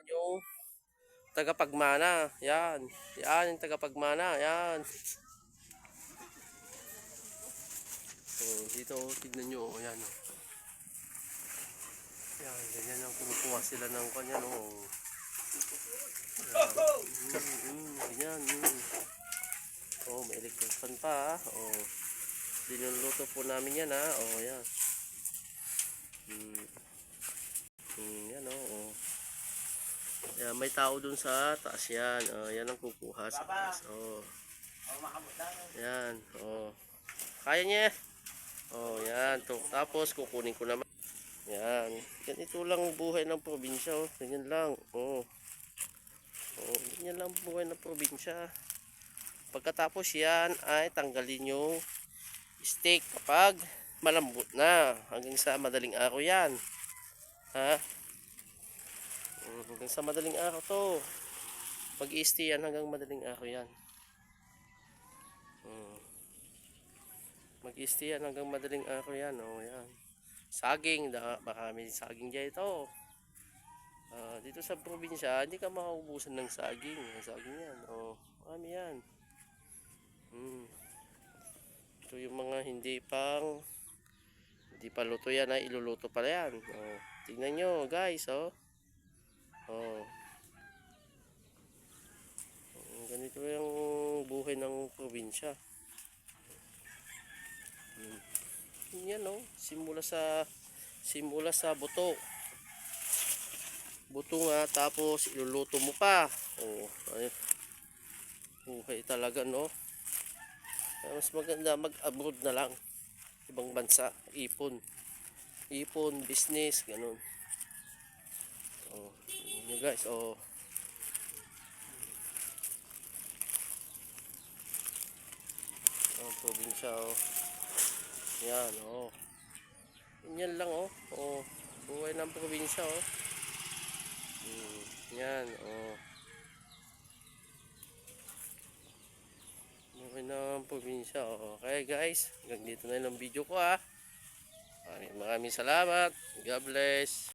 yung tagapagmana. Yan. Yan yung tagapagmana. Yan. Dito, tignan nyo. Yan. Yan. Ganyan ang kumukuha sila ng kanya. Ganyan. May electric fan pa. Dinuluto po namin yan ha. Yan. Yan yan, may tao dun sa taas yan. Yan ang kukuha sa taas. Yan. Kaya niya. Yan. Tapos kukunin ko naman. Yan. Ganito lang buhay ng probinsya. Ganyan lang. Ganyan lang buhay ng probinsya. Pagkatapos yan ay tanggalin yung steak kapag malambot na. Hanggang sa madaling araw yan. Ha? Hanggang sa madaling araw to. Mag-i-stay yan hanggang madaling araw yan. Mag-i-stay yan hanggang madaling araw yan. Yan. Saging. Baka may saging dyan ito. Dito sa probinsya, hindi ka makaubusan ng saging. Saging yan. Marami yan. Ito yung mga hindi pa luto yan. Iluluto pala yan. Tingnan nyo guys. Ganito yung buhay ng probinsya. Yan simula sa buto nga, tapos iluluto mo pa. Buhay talaga mas maganda mag-abroad na lang, ibang bansa, ipon business, ganun. Yun guys. Probinsya. Yan. Yan lang buhay ng probinsya. Yan. Buhay ng probinsya. Okay guys, hanggang dito na lang video ko. Maraming salamat. God bless.